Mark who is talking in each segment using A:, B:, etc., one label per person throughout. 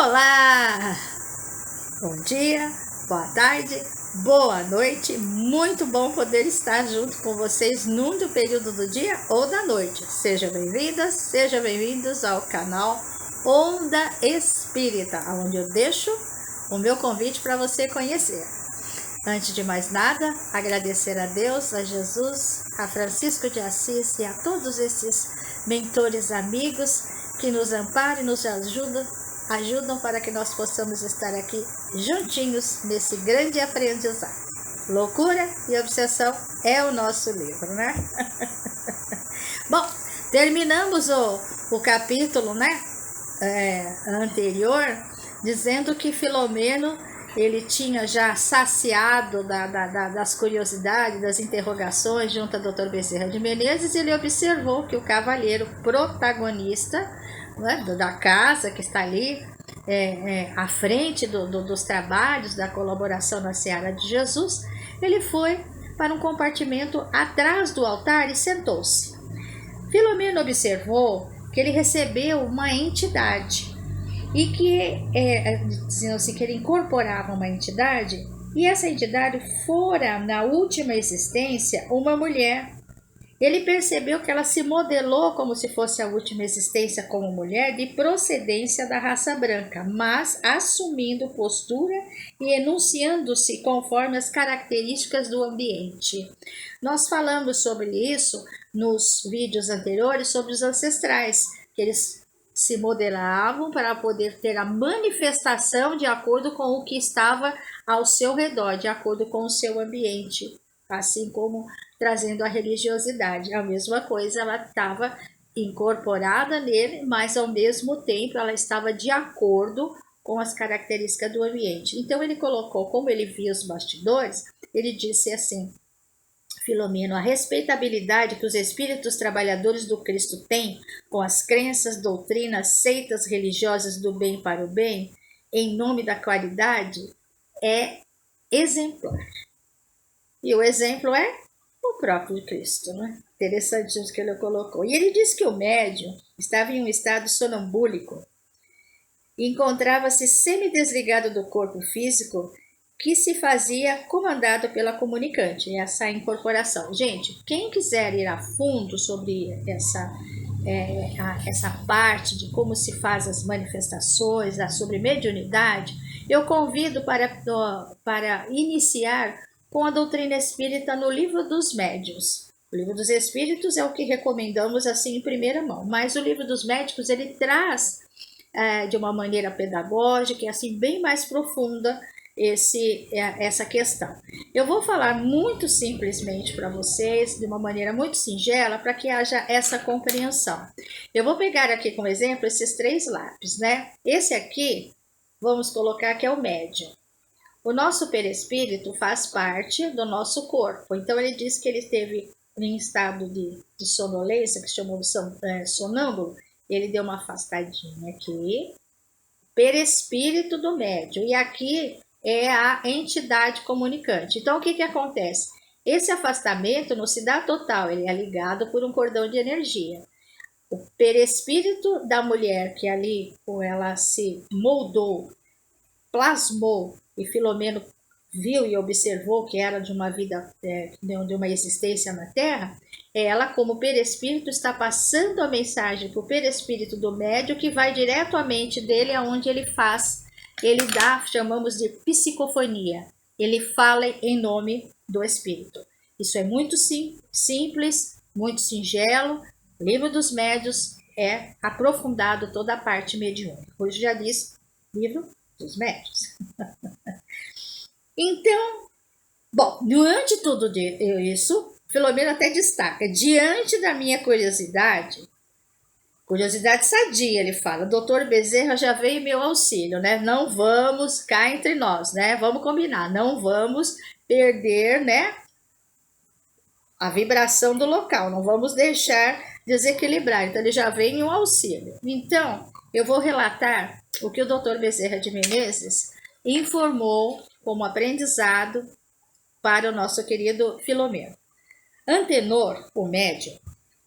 A: Olá! Bom dia, boa tarde, boa noite. Muito bom poder estar junto com vocês num período do dia ou da noite. Sejam bem-vindas, sejam bem-vindos ao canal Onda Espírita, onde eu deixo o meu convite para você conhecer. Antes de mais nada, agradecer a Deus, a Jesus, a Francisco de Assis e a todos esses mentores amigos que nos amparam e nos ajudam para que nós possamos estar aqui juntinhos nesse grande aprendizado. Loucura e Obsessão é o nosso livro, né? Bom, terminamos o capítulo, anterior, dizendo que Filomeno, ele tinha já saciado das curiosidades, das interrogações junto ao Dr. Bezerra de Menezes. Ele observou que o cavalheiro protagonista, da casa que está ali à frente dos trabalhos da colaboração na Seara de Jesus, ele foi para um compartimento atrás do altar e sentou-se. Filomeno observou que ele recebeu uma entidade e que, dizendo-se que ele incorporava uma entidade, e essa entidade fora, na última existência, uma mulher. Ele percebeu que ela se modelou como se fosse a última existência como mulher de procedência da raça branca, mas assumindo postura e enunciando-se conforme as características do ambiente. Nós falamos sobre isso nos vídeos anteriores, sobre os ancestrais, que eles se modelavam para poder ter a manifestação de acordo com o que estava ao seu redor, de acordo com o seu ambiente, assim como trazendo a religiosidade. A mesma coisa, ela estava incorporada nele, mas ao mesmo tempo ela estava de acordo com as características do ambiente. Então ele colocou, como ele via os bastidores, ele disse assim: Filomeno, a respeitabilidade que os espíritos trabalhadores do Cristo têm com as crenças, doutrinas, seitas religiosas do bem para o bem, em nome da caridade, é exemplar. E o exemplo é o próprio Cristo, né? Interessante isso que ele colocou. E ele disse que o médium estava em um estado sonambúlico e encontrava-se semidesligado do corpo físico, que se fazia comandado pela comunicante, essa incorporação. Gente, quem quiser ir a fundo sobre essa parte de como se faz as manifestações, sobre mediunidade, eu convido para iniciar com a doutrina espírita no Livro dos Médiuns. O Livro dos Espíritos é o que recomendamos assim em primeira mão, mas o Livro dos Médicos ele traz de uma maneira pedagógica e assim bem mais profunda essa questão. Eu vou falar muito simplesmente para vocês, de uma maneira muito singela, para que haja essa compreensão. Eu vou pegar aqui como exemplo esses 3 lápis, né? Esse aqui, vamos colocar que é o médium. O nosso perispírito faz parte do nosso corpo. Então ele diz que ele esteve em estado de sonolência, que se chamou sonâmbulo. Ele deu uma afastadinha aqui. Perispírito do médium. E aqui é a entidade comunicante. Então, o que acontece? Esse afastamento não se dá total, ele é ligado por um cordão de energia. O perispírito da mulher, que ali ela se moldou, plasmou, e Filomeno viu e observou que era de uma vida, de uma existência na Terra, ela, como perispírito, está passando a mensagem para o perispírito do médium, que vai direto à mente dele, aonde ele faz. Ele dá, chamamos de psicofonia. Ele fala em nome do Espírito. Isso é muito simples, muito singelo. O Livro dos Médiuns é aprofundado toda a parte mediúnica. Hoje já diz Livro dos Médiuns. Então, bom, diante de tudo isso, Filomeno até destaca: diante da minha curiosidade sadia, ele fala, doutor Bezerra já veio em meu auxílio, né? Não vamos cá entre nós, né? Vamos combinar, não vamos perder, né, a vibração do local, não vamos deixar desequilibrar. Então ele já veio em um auxílio. Então, eu vou relatar o que o doutor Bezerra de Menezes informou como aprendizado para o nosso querido Filomeno. Antenor, o médium,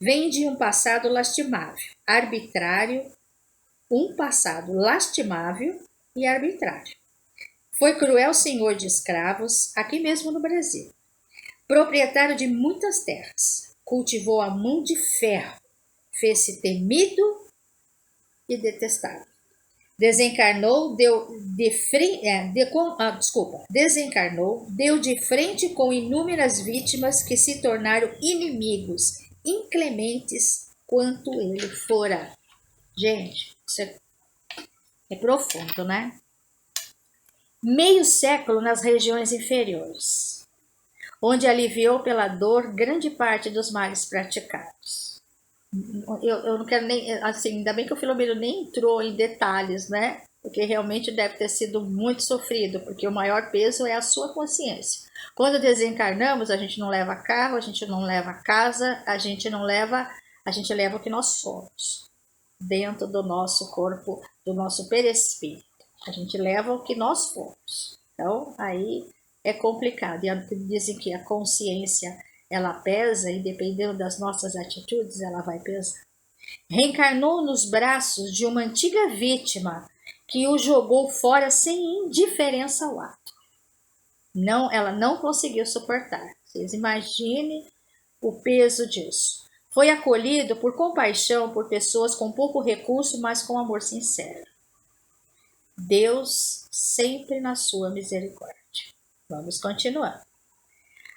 A: vem de um passado lastimável, arbitrário, um passado lastimável e arbitrário. Foi cruel senhor de escravos, aqui mesmo no Brasil. Proprietário de muitas terras, cultivou a mão de ferro, fez-se temido e detestado. Desencarnou, deu de frente com inúmeras vítimas que se tornaram inimigos, inclementes quanto ele fora. Gente, isso é profundo, né? Meio século nas regiões inferiores, onde aliviou pela dor grande parte dos males praticados. Eu não quero nem, assim, ainda bem que o Filomeno nem entrou em detalhes, né? Porque realmente deve ter sido muito sofrido, porque o maior peso é a sua consciência. Quando desencarnamos, a gente não leva carro, a gente não leva casa, a gente leva o que nós somos, dentro do nosso corpo, do nosso perispírito. A gente leva o que nós fomos. Então, aí é complicado. E dizem que a consciência, ela pesa e dependendo das nossas atitudes, ela vai pesar. Reencarnou nos braços de uma antiga vítima que o jogou fora sem indiferença ao ato. Não, ela não conseguiu suportar. Vocês imaginem o peso disso. Foi acolhido por compaixão por pessoas com pouco recurso, mas com amor sincero. Deus sempre na sua misericórdia. Vamos continuar.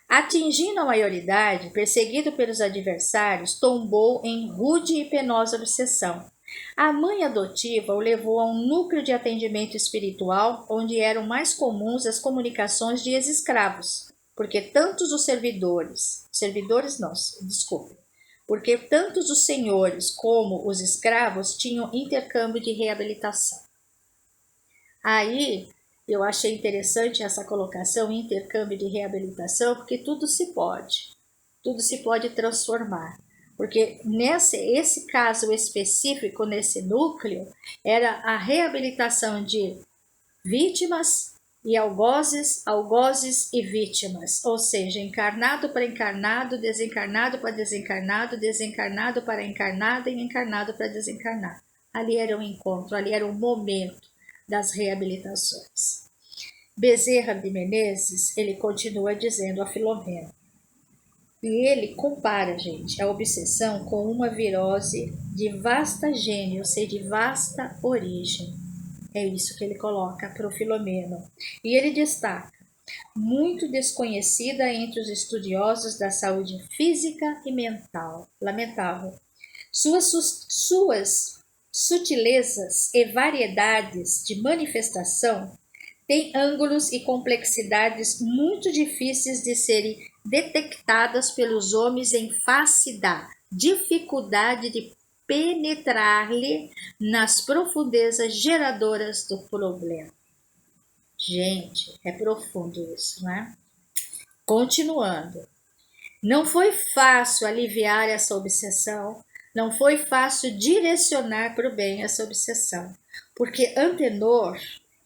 A: Atingindo a maioridade, perseguido pelos adversários, tombou em rude e penosa obsessão. A mãe adotiva o levou a um núcleo de atendimento espiritual, onde eram mais comuns as comunicações de ex-escravos, porque tantos os porque tantos os senhores como os escravos tinham intercâmbio de reabilitação. Aí, eu achei interessante essa colocação, intercâmbio de reabilitação, porque tudo se pode transformar. Porque esse caso específico, nesse núcleo, era a reabilitação de vítimas e algozes e vítimas, ou seja, encarnado para encarnado, desencarnado para desencarnado, desencarnado para encarnado e encarnado para desencarnado. Ali era um encontro, ali era um momento das reabilitações. Bezerra de Menezes, ele continua dizendo a Filomeno, e ele compara, gente, a obsessão com uma virose de vasta gênio, ou seja, de vasta origem. É isso que ele coloca para o Filomeno. E ele destaca, muito desconhecida entre os estudiosos da saúde física e mental. Lamentável. Suas sutilezas e variedades de manifestação têm ângulos e complexidades muito difíceis de serem detectadas pelos homens em face da dificuldade de penetrar-lhe nas profundezas geradoras do problema. Gente, é profundo isso, né? Continuando. Não foi fácil aliviar essa obsessão, não foi fácil direcionar para o bem essa obsessão, porque Antenor,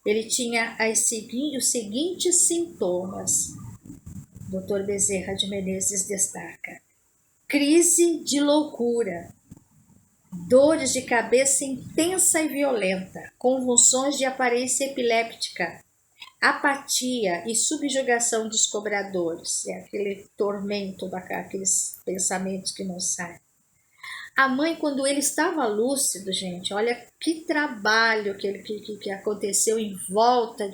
A: ele tinha os seguintes sintomas. Dr. Bezerra de Menezes destaca: crise de loucura, dores de cabeça intensa e violenta, convulsões de aparência epiléptica, apatia e subjugação dos cobradores, é aquele tormento, aqueles pensamentos que não saem. A mãe, quando ele estava lúcido, gente, olha que trabalho que aconteceu em volta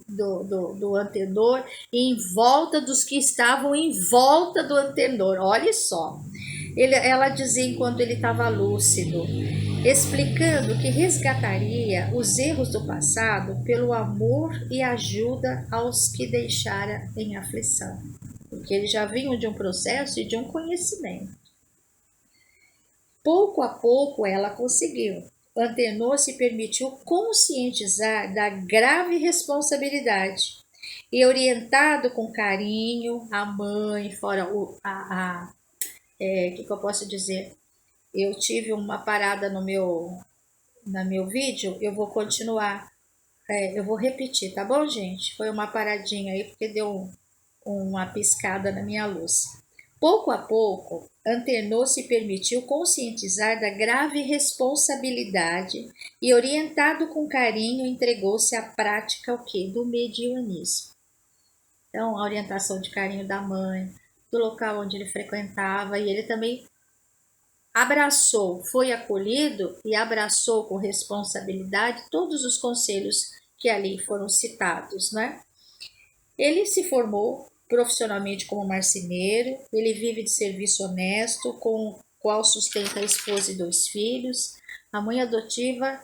A: do Antenor e em volta dos que estavam em volta do Antenor. Olha só, ela dizia enquanto ele estava lúcido, explicando que resgataria os erros do passado pelo amor e ajuda aos que deixara em aflição, porque eles já vinham de um processo e de um conhecimento. Pouco a pouco ela conseguiu. Antenor se permitiu conscientizar da grave responsabilidade e, orientado com carinho, a mãe, fora que eu posso dizer? Eu tive uma parada no meu vídeo, eu vou continuar, eu vou repetir, tá bom, gente? Foi uma paradinha aí porque deu uma piscada na minha luz. Pouco a pouco, Antenor se permitiu conscientizar da grave responsabilidade e, orientado com carinho, entregou-se à prática o quê? Do mediunismo. Então, a orientação de carinho da mãe, do local onde ele frequentava, e ele também abraçou, foi acolhido e abraçou com responsabilidade todos os conselhos que ali foram citados, né? Ele se formou profissionalmente como marceneiro, ele vive de serviço honesto, com o qual sustenta a esposa e 2 filhos. A mãe adotiva,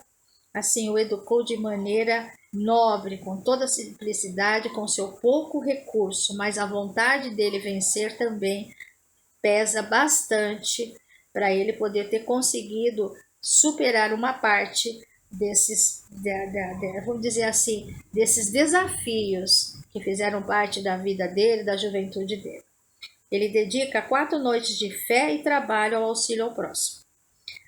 A: assim, o educou de maneira nobre, com toda a simplicidade, com seu pouco recurso, mas a vontade dele vencer também pesa bastante para ele poder ter conseguido superar uma parte desses, vamos dizer assim, desses desafios que fizeram parte da vida dele, da juventude dele. Ele dedica 4 noites de fé e trabalho ao auxílio ao próximo.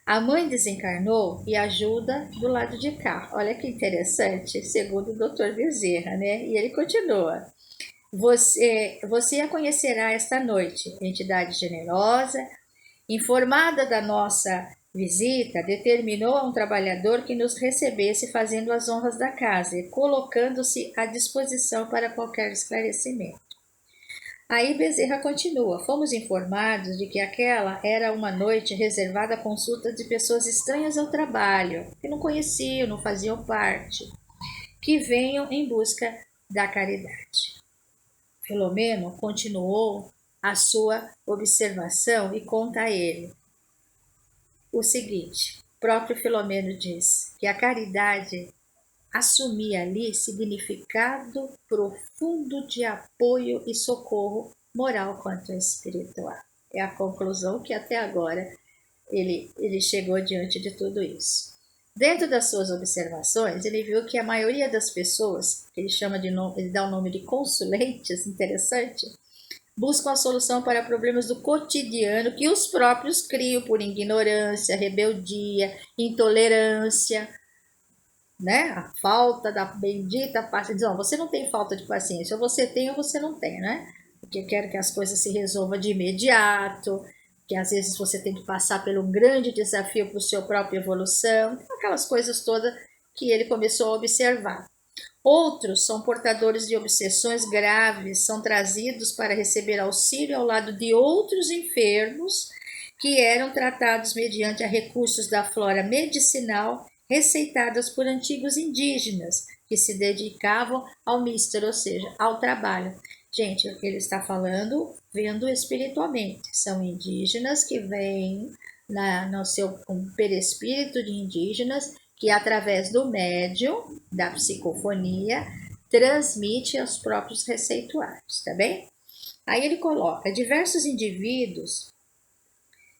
A: A mãe desencarnou e ajuda do lado de cá. Olha que interessante, segundo o Dr. Bezerra, né? E ele continua. Você a conhecerá esta noite, entidade generosa, informada da nossa visita, determinou a um trabalhador que nos recebesse fazendo as honras da casa e colocando-se à disposição para qualquer esclarecimento. Aí Bezerra continua, fomos informados de que aquela era uma noite reservada a consulta de pessoas estranhas ao trabalho, que não conheciam, não faziam parte, que venham em busca da caridade. Filomeno continuou a sua observação e conta a ele o seguinte: o próprio Filomeno diz que a caridade assumia ali significado profundo de apoio e socorro moral quanto espiritual. É a conclusão que até agora ele chegou diante de tudo isso. Dentro das suas observações, ele viu que a maioria das pessoas, que ele chama de nome, ele dá o nome de consulentes, interessante, buscam a solução para problemas do cotidiano que os próprios criam por ignorância, rebeldia, intolerância, né? A falta da bendita paciência. Não, você não tem falta de paciência, ou você tem ou você não tem, né? Porque quer que as coisas se resolvam de imediato, que às vezes você tem que passar pelo grande desafio para a sua própria evolução, aquelas coisas todas que ele começou a observar. Outros são portadores de obsessões graves, são trazidos para receber auxílio ao lado de outros enfermos que eram tratados mediante a recursos da flora medicinal receitadas por antigos indígenas que se dedicavam ao míster, ou seja, ao trabalho. Gente, ele está falando vendo espiritualmente. São indígenas que vêm no seu perispírito de indígenas que, através do médium, da psicofonia, transmite aos próprios receituários, tá bem? Aí ele coloca, diversos indivíduos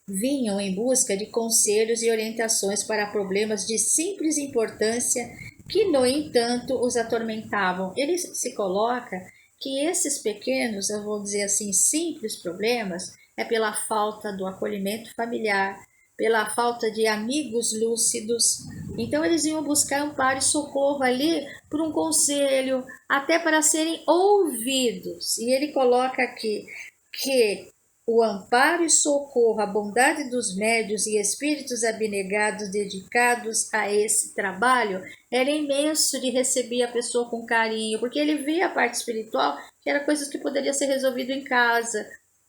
A: vinham em busca de conselhos e orientações para problemas de simples importância que, no entanto, os atormentavam. Ele se coloca que esses pequenos, eu vou dizer assim, simples problemas, é pela falta do acolhimento familiar, pela falta de amigos lúcidos. Então eles iam buscar amparo e socorro ali por um conselho, até para serem ouvidos. E ele coloca aqui que o amparo e socorro, a bondade dos médios e espíritos abnegados dedicados a esse trabalho era imenso, de receber a pessoa com carinho, porque ele via a parte espiritual, que era coisas que poderiam ser resolvidas em casa,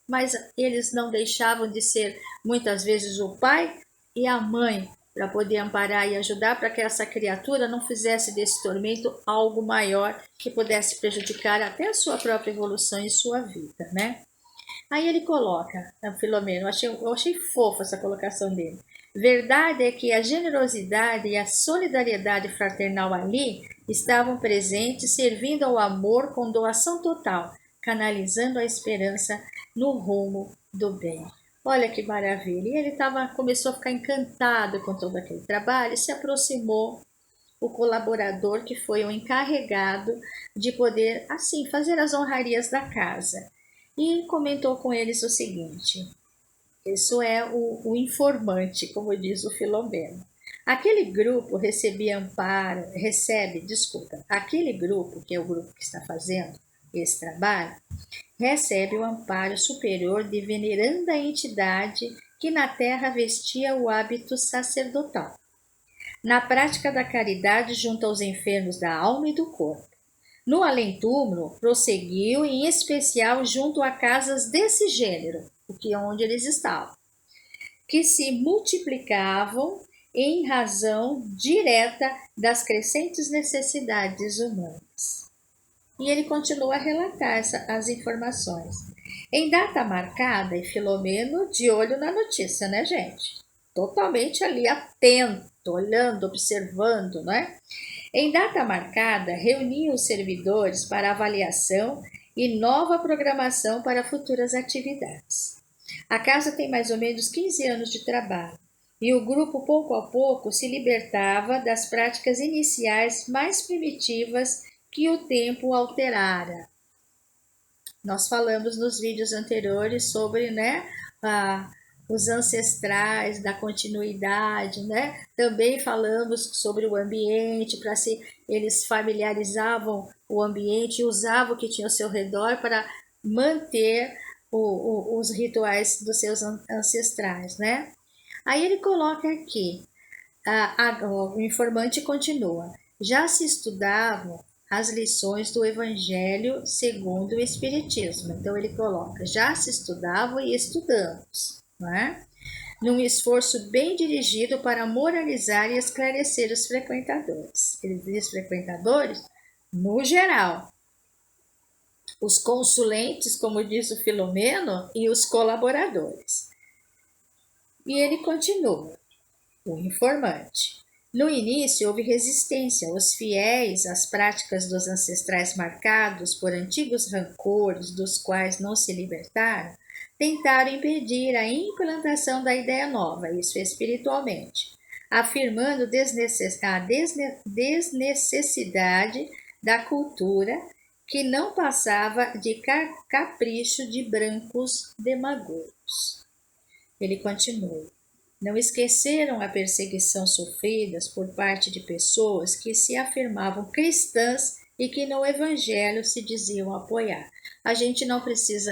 A: mas eles não deixavam de ser, muitas vezes, o pai e a mãe, para poder amparar e ajudar para que essa criatura não fizesse desse tormento algo maior que pudesse prejudicar até a sua própria evolução e sua vida, né? Aí ele coloca, Filomeno, eu achei fofa essa colocação dele. Verdade é que a generosidade e a solidariedade fraternal ali estavam presentes, servindo ao amor com doação total, canalizando a esperança no rumo do bem. Olha que maravilha! E ele começou a ficar encantado com todo aquele trabalho e se aproximou o colaborador que foi o encarregado de poder, assim, fazer as honrarias da casa. E comentou com eles o seguinte, isso é o informante, como diz o Filomeno. Aquele grupo aquele grupo, que é o grupo que está fazendo, esse trabalho, recebe o amparo superior de veneranda entidade que na terra vestia o hábito sacerdotal. Na prática da caridade junto aos enfermos da alma e do corpo. No além-túmulo, prosseguiu em especial junto a casas desse gênero, onde eles estavam, que se multiplicavam em razão direta das crescentes necessidades humanas. E ele continua a relatar as informações. Em data marcada, e Filomeno de olho na notícia, né, gente? Totalmente ali atento, olhando, observando, né? Em data marcada, reunia os servidores para avaliação e nova programação para futuras atividades. A casa tem mais ou menos 15 anos de trabalho e o grupo, pouco a pouco, se libertava das práticas iniciais mais primitivas que o tempo alterara. Nós falamos nos vídeos anteriores sobre, né, os ancestrais, da continuidade, né? Também falamos sobre o ambiente, eles familiarizavam o ambiente e usavam o que tinha ao seu redor para manter os rituais dos seus ancestrais, né? Aí ele coloca aqui, o informante continua, já se estudavam as lições do Evangelho segundo o Espiritismo. Então ele coloca, já se estudavam e estudamos, não é? Num esforço bem dirigido para moralizar e esclarecer os frequentadores. Ele diz frequentadores no geral, os consulentes, como diz o Filomeno, e os colaboradores. E ele continua, o informante. No início houve resistência, os fiéis às práticas dos ancestrais marcados por antigos rancores dos quais não se libertaram, tentaram impedir a implantação da ideia nova, isso espiritualmente, afirmando a desnecessidade da cultura que não passava de capricho de brancos demagogos. Ele continua. Não esqueceram a perseguição sofrida por parte de pessoas que se afirmavam cristãs e que no Evangelho se diziam apoiar. A gente não precisa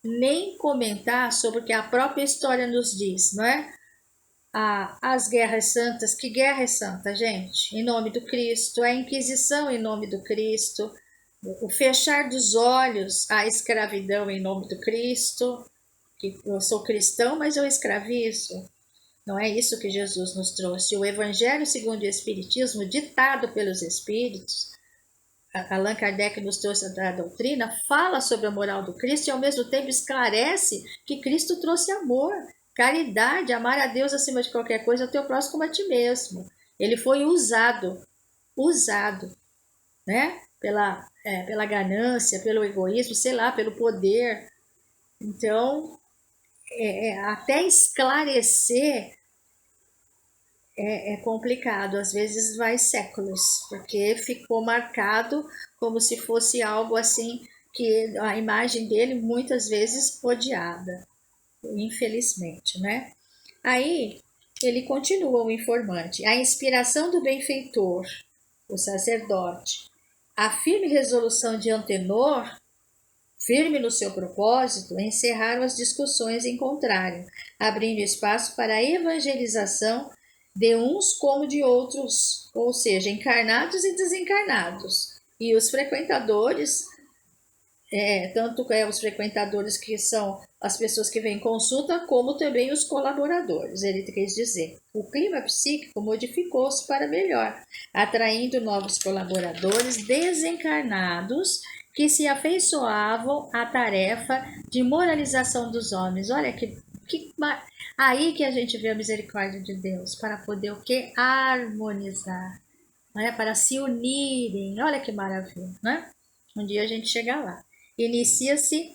A: nem comentar sobre o que a própria história nos diz, não é? As guerras santas, que guerra é santa, gente? Em nome do Cristo, a Inquisição em nome do Cristo, o fechar dos olhos à escravidão em nome do Cristo, que eu sou cristão, mas eu escravizo. Não é isso que Jesus nos trouxe. O Evangelho segundo o Espiritismo, ditado pelos Espíritos, Allan Kardec nos trouxe a doutrina, fala sobre a moral do Cristo e ao mesmo tempo esclarece que Cristo trouxe amor, caridade, amar a Deus acima de qualquer coisa, o teu próximo como a ti mesmo. Ele foi usado, né? Pela ganância, pelo egoísmo, sei lá, pelo poder. Então, até esclarecer é complicado, às vezes vai séculos, porque ficou marcado como se fosse algo assim, que a imagem dele muitas vezes odiada, infelizmente, né? Aí ele continua, o informante, a inspiração do benfeitor, o sacerdote, a firme resolução de Antenor, firme no seu propósito, encerraram as discussões em contrário, abrindo espaço para a evangelização de uns como de outros, ou seja, encarnados e desencarnados. E os frequentadores, tanto os frequentadores que são as pessoas que vêm em consulta, como também os colaboradores. Ele quis dizer, o clima psíquico modificou-se para melhor, atraindo novos colaboradores desencarnados que se afeiçoavam à tarefa de moralização dos homens. Olha aí que a gente vê a misericórdia de Deus, para poder o quê? Harmonizar, né? Para se unirem. Olha que maravilha, né? Um dia a gente chega lá. Inicia-se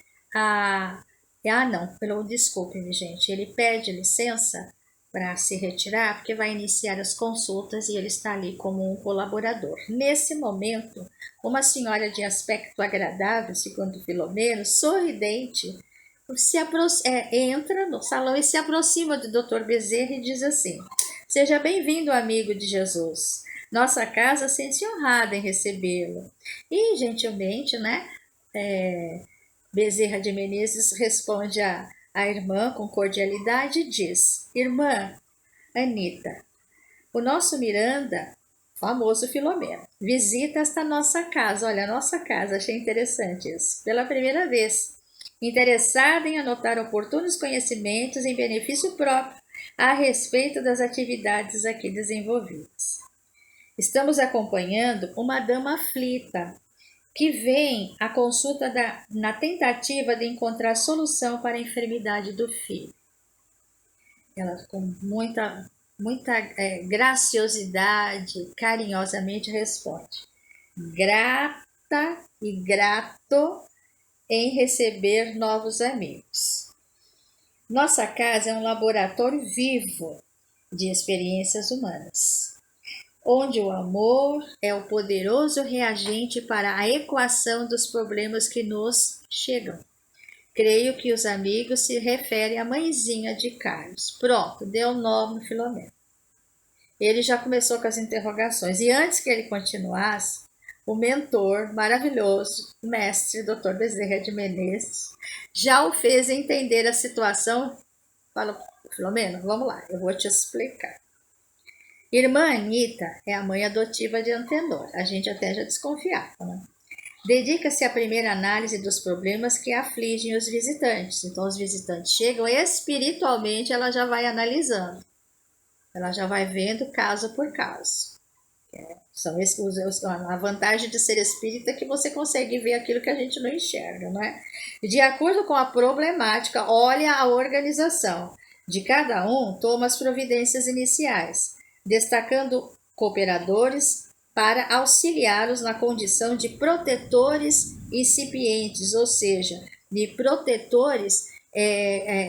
A: desculpe-me, gente. Ele pede licença para se retirar, porque vai iniciar as consultas e ele está ali como um colaborador. Nesse momento, uma senhora de aspecto agradável, segundo Filomeno, sorridente, entra no salão e se aproxima do Dr. Bezerra e diz assim: seja bem-vindo, amigo de Jesus. Nossa casa sente-se honrada em recebê-lo. E, gentilmente, né, Bezerra de Menezes responde a irmã com cordialidade e diz: Irmã Anita, o nosso Miranda, famoso Filomeno, visita esta nossa casa. Olha, a nossa casa, achei interessante isso. Pela primeira vez, interessada em anotar oportunos conhecimentos em benefício próprio a respeito das atividades aqui desenvolvidas. Estamos acompanhando uma dama aflita que vem à consulta na tentativa de encontrar solução para a enfermidade do filho. Ela, com muita graciosidade, carinhosamente responde: grata e grato em receber novos amigos. Nossa casa é um laboratório vivo de experiências humanas, onde o amor é o poderoso reagente para a equação dos problemas que nos chegam. Creio que os amigos se referem à mãezinha de Carlos. Pronto, deu nome no Filomeno. Ele já começou com as interrogações. E antes que ele continuasse, o mentor maravilhoso, o mestre Dr. Bezerra de Menezes, já o fez entender a situação. Falou: Filomeno, vamos lá, eu vou te explicar. Irmã Anita é a mãe adotiva de Antenor. A gente até já desconfiava, né? Dedica-se à primeira análise dos problemas que afligem os visitantes. Então, os visitantes chegam espiritualmente, ela já vai analisando. Ela já vai vendo caso por caso. A vantagem de ser espírita é que você consegue ver aquilo que a gente não enxerga, não é? De acordo com a problemática, olha a organização de cada um, toma as providências iniciais, destacando cooperadores para auxiliá-los na condição de protetores incipientes, ou seja, de protetores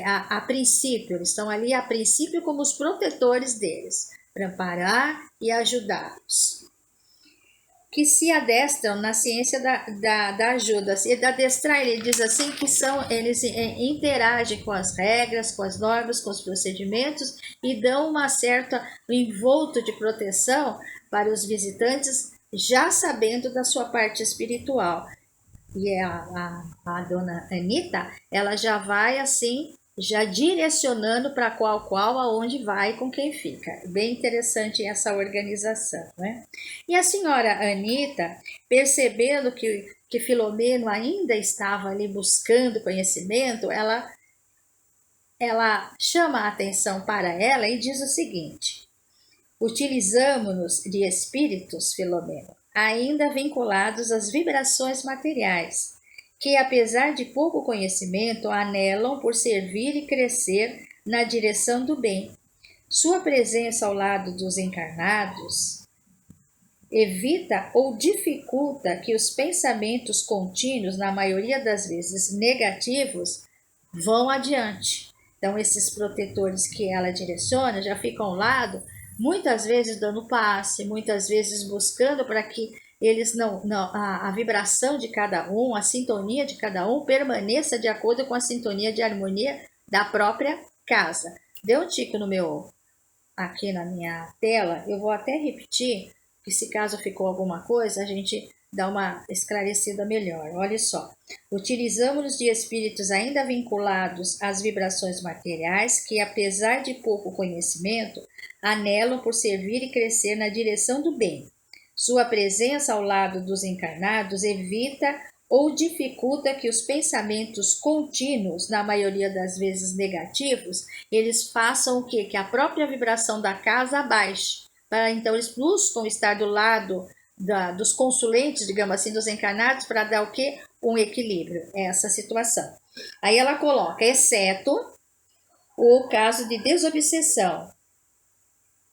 A: a princípio. Eles estão ali a princípio como os protetores deles, para amparar e ajudá-los. Que se adestram na ciência da ajuda. E da adestrar, ele diz assim que eles interagem com as regras, com as normas, com os procedimentos e dão uma certa envolto de proteção para os visitantes, já sabendo da sua parte espiritual. E a dona Anita, ela já vai assim, já direcionando para qual, aonde vai, com quem fica. Bem interessante essa organização, né? E a senhora Anita, percebendo que Filomeno ainda estava ali buscando conhecimento, ela chama a atenção para ela e diz o seguinte: utilizamo-nos de espíritos, Filomeno, ainda vinculados às vibrações materiais, que, apesar de pouco conhecimento, anelam por servir e crescer na direção do bem. Sua presença ao lado dos encarnados evita ou dificulta que os pensamentos contínuos, na maioria das vezes negativos, vão adiante. Então, esses protetores que ela direciona já ficam ao lado, muitas vezes dando passe, muitas vezes buscando para que eles a vibração de cada um, a sintonia de cada um permaneça de acordo com a sintonia de harmonia da própria casa. Deu um tique aqui na minha tela, eu vou até repetir, que se caso ficou alguma coisa, a gente dá uma esclarecida melhor. Olha só: utilizamos-nos de espíritos ainda vinculados às vibrações materiais, que, apesar de pouco conhecimento, anelam por servir e crescer na direção do bem. Sua presença ao lado dos encarnados evita ou dificulta que os pensamentos contínuos, na maioria das vezes negativos, eles façam o quê? Que a própria vibração da casa abaixe. Então, eles buscam estar do lado dos consulentes, digamos assim, dos encarnados, para dar o quê? Um equilíbrio. Essa situação. Aí ela coloca, exceto o caso de desobsessão,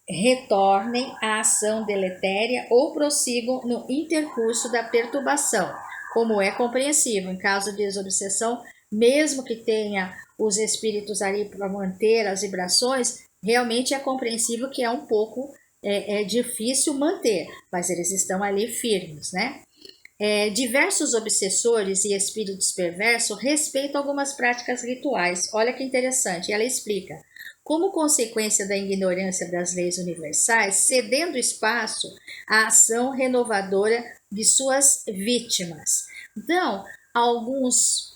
A: retornem à ação deletéria ou prossigam no intercurso da perturbação, como é compreensível. Em caso de desobsessão, mesmo que tenha os espíritos ali para manter as vibrações, realmente é compreensível que é um pouco difícil manter, mas eles estão ali firmes, né? Diversos obsessores e espíritos perversos respeitam algumas práticas rituais. Olha que interessante, ela explica: como consequência da ignorância das leis universais, cedendo espaço à ação renovadora de suas vítimas. Então, Alguns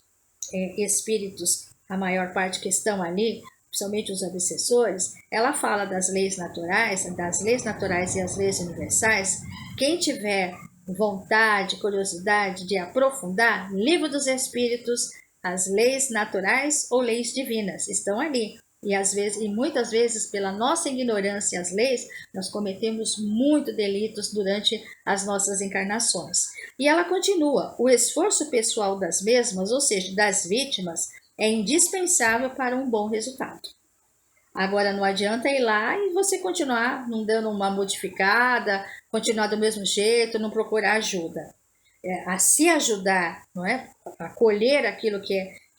A: espíritos, a maior parte que estão ali, principalmente os obsessores, ela fala das leis naturais e as leis universais. Quem tiver vontade, curiosidade de aprofundar, Livro dos Espíritos, as leis naturais ou leis divinas estão ali. E muitas vezes, pela nossa ignorância às leis, nós cometemos muitos delitos durante as nossas encarnações. E ela continua: o esforço pessoal das mesmas, ou seja, das vítimas, é indispensável para um bom resultado. Agora não adianta ir lá e você continuar não dando uma modificada, continuar do mesmo jeito, não procurar ajuda. A se ajudar, não é? A colher aquilo que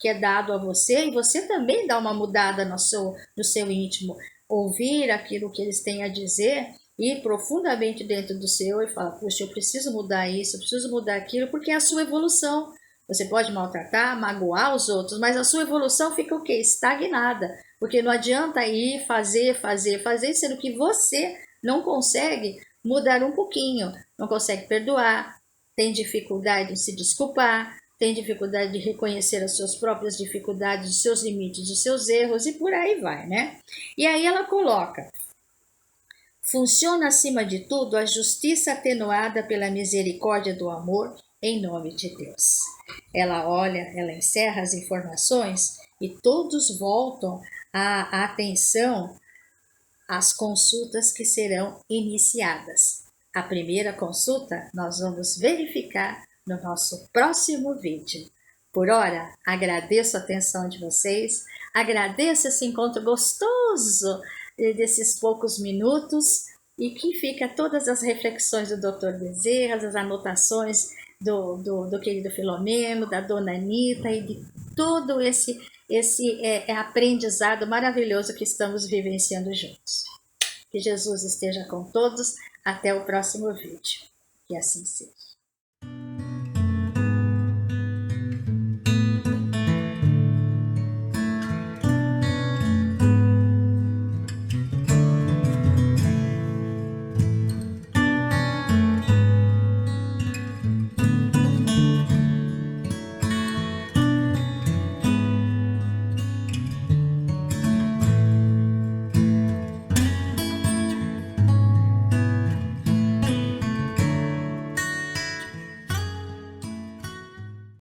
A: é dado a você, e você também dá uma mudada no seu íntimo, ouvir aquilo que eles têm a dizer, ir profundamente dentro do seu e falar: puxa, eu preciso mudar isso, eu preciso mudar aquilo, porque é a sua evolução. Você pode maltratar, magoar os outros, mas a sua evolução fica o quê? Estagnada. Porque não adianta ir fazer, sendo que você não consegue mudar um pouquinho, não consegue perdoar, tem dificuldade em se desculpar, tem dificuldade de reconhecer as suas próprias dificuldades, os seus limites, os seus erros, e por aí vai, né? E aí ela coloca: funciona acima de tudo a justiça atenuada pela misericórdia do amor, em nome de Deus. Ela encerra as informações e todos voltam a atenção às consultas que serão iniciadas. A primeira consulta nós vamos verificar no nosso próximo vídeo. Por hora, agradeço a atenção de vocês, agradeço esse encontro gostoso desses poucos minutos, e que fica todas as reflexões do Dr. Bezerra, as anotações do querido Filomeno, da dona Anita e de todo esse aprendizado maravilhoso que estamos vivenciando juntos. Que Jesus esteja com todos. Até o próximo vídeo. Que assim seja.